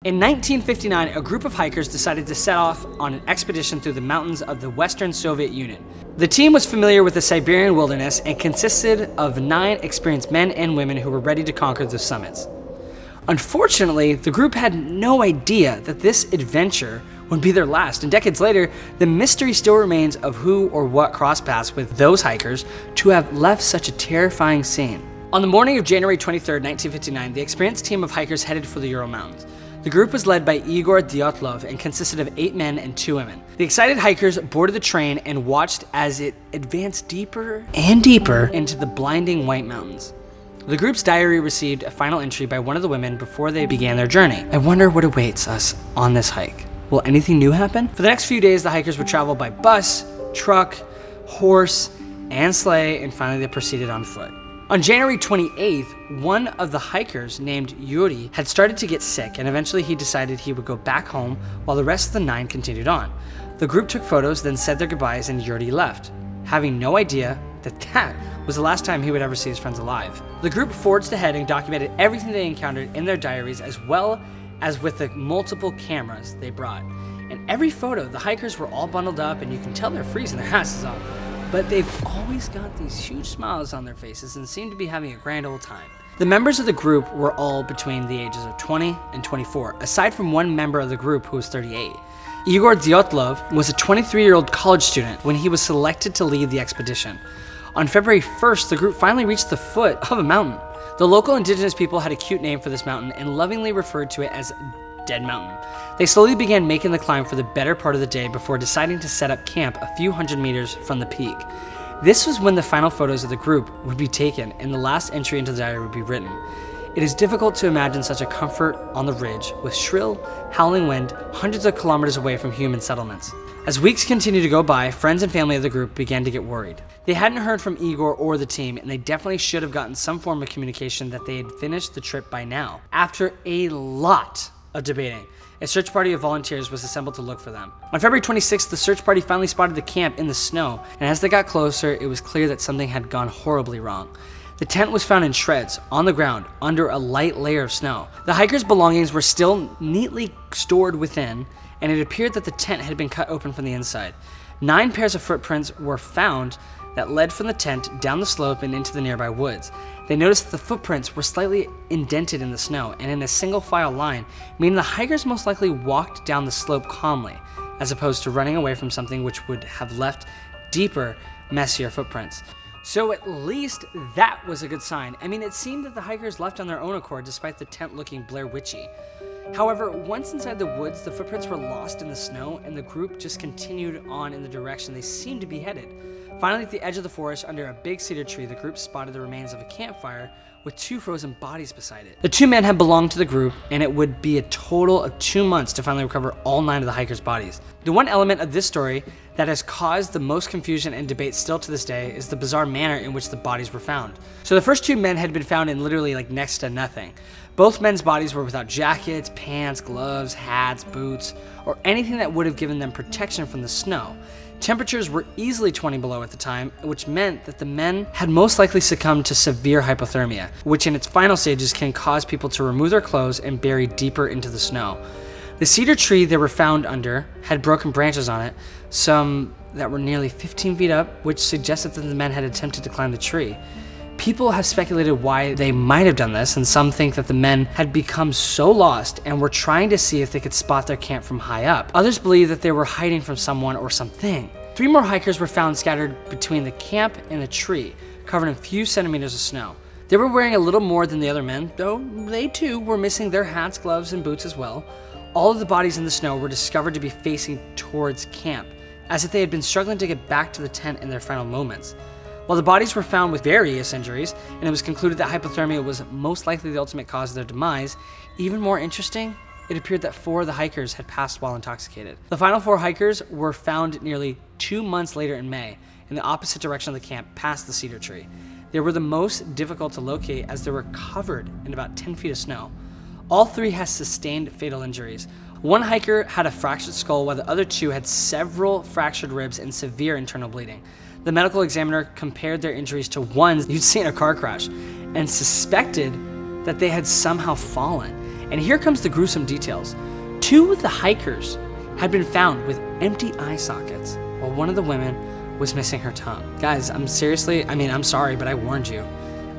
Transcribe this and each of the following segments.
In 1959, a group of hikers decided to set off on an expedition through the mountains of the Western Soviet Union. The team was familiar with the Siberian wilderness and consisted of 9 experienced men and women who were ready to conquer the summits. Unfortunately, the group had no idea that this adventure would be their last, and decades later, the mystery still remains of who or what crossed paths with those hikers to have left such a terrifying scene. On the morning of January 23, 1959, the experienced team of hikers headed for the Ural Mountains. The group was led by Igor Dyatlov and consisted of 8 men and 2 women. The excited hikers boarded the train and watched as it advanced deeper and deeper into the blinding White Mountains. The group's diary received a final entry by one of the women before they began their journey. I wonder what awaits us on this hike. Will anything new happen? For the next few days, the hikers would travel by bus, truck, horse, and sleigh, and finally they proceeded on foot. On January 28th, one of the hikers named Yuri had started to get sick, and eventually he decided he would go back home while the rest of the 9 continued on. The group took photos, then said their goodbyes, and Yuri left, having no idea that that was the last time he would ever see his friends alive. The group forged ahead and documented everything they encountered in their diaries, as well as with the multiple cameras they brought. In every photo, the hikers were all bundled up, and you can tell they're freezing their asses off. But they've always got these huge smiles on their faces and seem to be having a grand old time. The members of the group were all between the ages of 20 and 24, aside from one member of the group who was 38. Igor Dyatlov was a 23-year-old college student when he was selected to lead the expedition. On February 1st, the group finally reached the foot of a mountain. The local indigenous people had a cute name for this mountain and lovingly referred to it as Dead Mountain. They slowly began making the climb for the better part of the day before deciding to set up camp a few hundred meters from the peak. This was when the final photos of the group would be taken and the last entry into the diary would be written. It is difficult to imagine such a comfort on the ridge with shrill, howling wind hundreds of kilometers away from human settlements. As weeks continued to go by, friends and family of the group began to get worried. They hadn't heard from Igor or the team, and they definitely should have gotten some form of communication that they had finished the trip by now. After a lot of debating, a search party of volunteers was assembled to look for them. On February 26th, the search party finally spotted the camp in the snow, and as they got closer, it was clear that something had gone horribly wrong. The tent was found in shreds on the ground under a light layer of snow. The hikers' belongings were still neatly stored within, and it appeared that the tent had been cut open from the inside. 9 pairs of footprints were found that led from the tent down the slope and into the nearby woods. They noticed that the footprints were slightly indented in the snow and in a single file line, meaning the hikers most likely walked down the slope calmly, as opposed to running away from something which would have left deeper, messier footprints. So at least that was a good sign. I mean, it seemed that the hikers left on their own accord despite the tent looking Blair Witchy. However, once inside the woods, the footprints were lost in the snow and the group just continued on in the direction they seemed to be headed. Finally, at the edge of the forest, under a big cedar tree, the group spotted the remains of a campfire with 2 frozen bodies beside it. The 2 men had belonged to the group, and it would be a total of 2 months to finally recover all 9 of the hikers' bodies. The one element of this story that has caused the most confusion and debate still to this day is the bizarre manner in which the bodies were found. So the first 2 men had been found in literally next to nothing. Both men's bodies were without jackets, pants, gloves, hats, boots, or anything that would have given them protection from the snow. Temperatures were easily 20 below at the time, which meant that the men had most likely succumbed to severe hypothermia, which in its final stages can cause people to remove their clothes and bury deeper into the snow. The cedar tree they were found under had broken branches on it, some that were nearly 15 feet up, which suggested that the men had attempted to climb the tree. People have speculated why they might have done this, and some think that the men had become so lost and were trying to see if they could spot their camp from high up. Others believe that they were hiding from someone or something. 3 more hikers were found scattered between the camp and the tree, covered in a few centimeters of snow. They were wearing a little more than the other men, though they too were missing their hats, gloves, and boots as well. All of the bodies in the snow were discovered to be facing towards camp, as if they had been struggling to get back to the tent in their final moments. While the bodies were found with various injuries, and it was concluded that hypothermia was most likely the ultimate cause of their demise, even more interesting, it appeared that 4 of the hikers had passed while intoxicated. The final 4 hikers were found nearly 2 months later in May, in the opposite direction of the camp, past the cedar tree. They were the most difficult to locate as they were covered in about 10 feet of snow. All 3 had sustained fatal injuries. One hiker had a fractured skull, while the other 2 had several fractured ribs and severe internal bleeding. The medical examiner compared their injuries to ones you'd see in a car crash and suspected that they had somehow fallen. And here comes the gruesome details. 2 of the hikers had been found with empty eye sockets, while one of the women was missing her tongue. Guys, I'm sorry, but I warned you.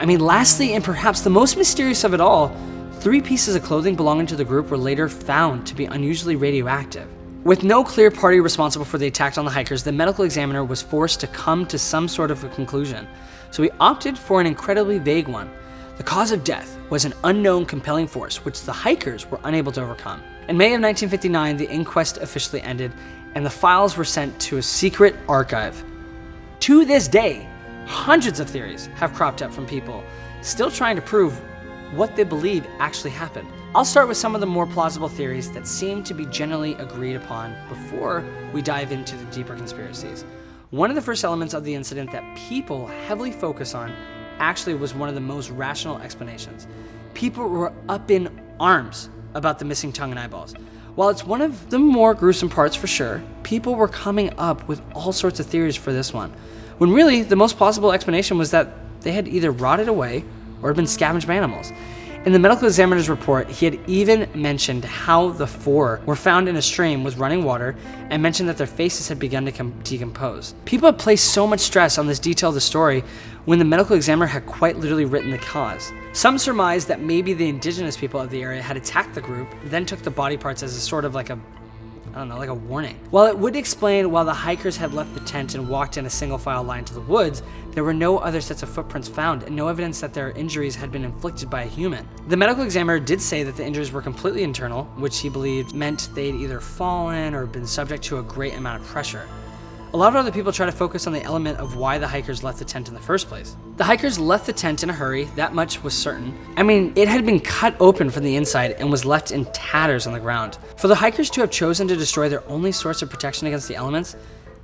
Lastly, and perhaps the most mysterious of it all, 3 pieces of clothing belonging to the group were later found to be unusually radioactive. With no clear party responsible for the attack on the hikers, the medical examiner was forced to come to some sort of a conclusion. So he opted for an incredibly vague one. The cause of death was an unknown compelling force, which the hikers were unable to overcome. In May of 1959, the inquest officially ended, and the files were sent to a secret archive. To this day, hundreds of theories have cropped up from people still trying to prove what they believe actually happened. I'll start with some of the more plausible theories that seem to be generally agreed upon before we dive into the deeper conspiracies. One of the first elements of the incident that people heavily focus on actually was one of the most rational explanations. People were up in arms about the missing tongue and eyeballs. While it's one of the more gruesome parts for sure, people were coming up with all sorts of theories for this one, when really the most plausible explanation was that they had either rotted away or had been scavenged by animals. In the medical examiner's report, he had even mentioned how the 4 were found in a stream with running water and mentioned that their faces had begun to decompose. People had placed so much stress on this detail of the story when the medical examiner had quite literally written the cause. Some surmised that maybe the indigenous people of the area had attacked the group, then took the body parts as a sort of like a warning. While it would explain why the hikers had left the tent and walked in a single file line to the woods, there were no other sets of footprints found and no evidence that their injuries had been inflicted by a human. The medical examiner did say that the injuries were completely internal, which he believed meant they'd either fallen or been subject to a great amount of pressure. A lot of other people try to focus on the element of why the hikers left the tent in the first place. The hikers left the tent in a hurry, that much was certain. It had been cut open from the inside and was left in tatters on the ground. For the hikers to have chosen to destroy their only source of protection against the elements,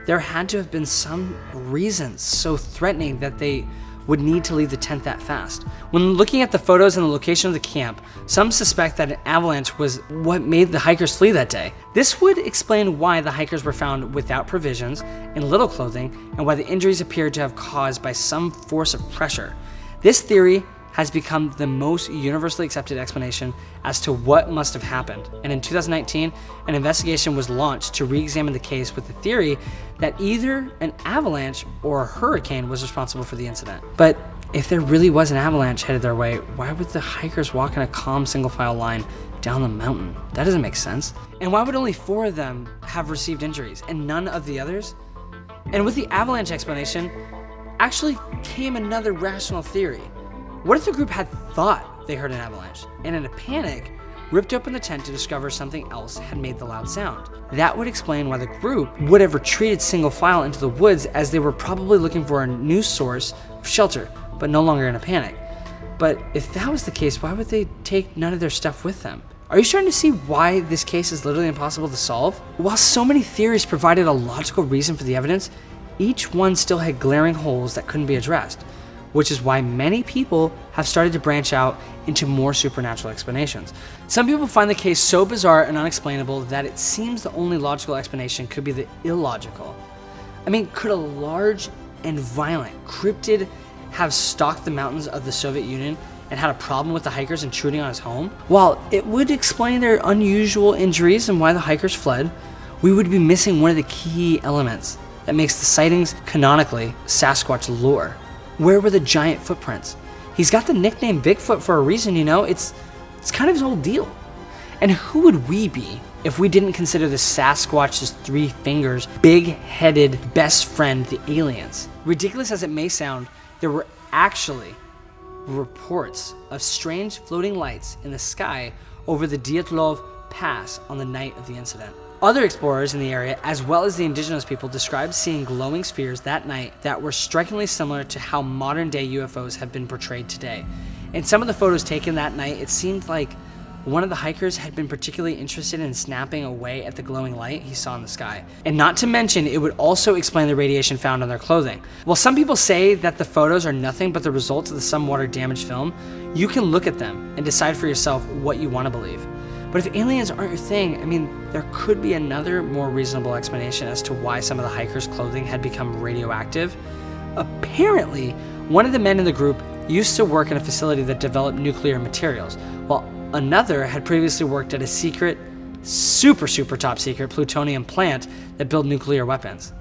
there had to have been some reason so threatening that they would need to leave the tent that fast. When looking at the photos and the location of the camp, some suspect that an avalanche was what made the hikers flee that day. This would explain why the hikers were found without provisions and little clothing, and why the injuries appeared to have caused by some force of pressure. This theory has become the most universally accepted explanation as to what must have happened. And in 2019, an investigation was launched to re-examine the case with the theory that either an avalanche or a hurricane was responsible for the incident. But if there really was an avalanche headed their way, why would the hikers walk in a calm single-file line down the mountain? That doesn't make sense. And why would only 4 of them have received injuries and none of the others? And with the avalanche explanation, actually came another rational theory. What if the group had thought they heard an avalanche, and in a panic, ripped open the tent to discover something else had made the loud sound? That would explain why the group would have retreated single file into the woods, as they were probably looking for a new source of shelter, but no longer in a panic. But if that was the case, why would they take none of their stuff with them? Are you starting to see why this case is literally impossible to solve? While so many theories provided a logical reason for the evidence, each one still had glaring holes that couldn't be addressed, which is why many people have started to branch out into more supernatural explanations. Some people find the case so bizarre and unexplainable that it seems the only logical explanation could be the illogical. Could a large and violent cryptid have stalked the mountains of the Soviet Union and had a problem with the hikers intruding on his home? While it would explain their unusual injuries and why the hikers fled, we would be missing one of the key elements that makes the sightings canonically Sasquatch lore. Where were the giant footprints? He's got the nickname Bigfoot for a reason, it's kind of his whole deal. And who would we be if we didn't consider the Sasquatch's 3 fingers, big-headed best friend, the aliens? Ridiculous as it may sound, there were actually reports of strange floating lights in the sky over the Dyatlov Pass on the night of the incident. Other explorers in the area, as well as the indigenous people, described seeing glowing spheres that night that were strikingly similar to how modern-day UFOs have been portrayed today. In some of the photos taken that night, it seemed like one of the hikers had been particularly interested in snapping away at the glowing light he saw in the sky. And not to mention, it would also explain the radiation found on their clothing. While some people say that the photos are nothing but the result of the some water-damaged film, you can look at them and decide for yourself what you want to believe. But if aliens aren't your thing, there could be another more reasonable explanation as to why some of the hikers' clothing had become radioactive. Apparently, one of the men in the group used to work in a facility that developed nuclear materials, while Another had previously worked at a secret, super top secret plutonium plant that built nuclear weapons.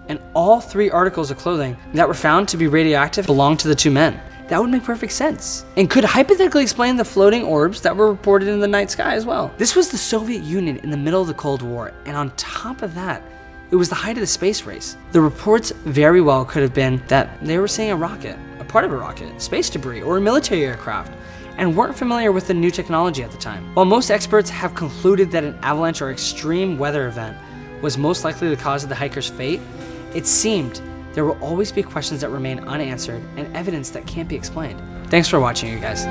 And all 3 articles of clothing that were found to be radioactive belonged to the 2 men. That would make perfect sense, and could hypothetically explain the floating orbs that were reported in the night sky as well. This was the Soviet Union in the middle of the Cold War, and on top of that, it was the height of the space race. The reports very well could have been that they were seeing a rocket, a part of a rocket, space debris, or a military aircraft, and weren't familiar with the new technology at the time. While most experts have concluded that an avalanche or extreme weather event was most likely the cause of the hikers' fate, it seemed there will always be questions that remain unanswered and evidence that can't be explained. Thanks for watching, you guys.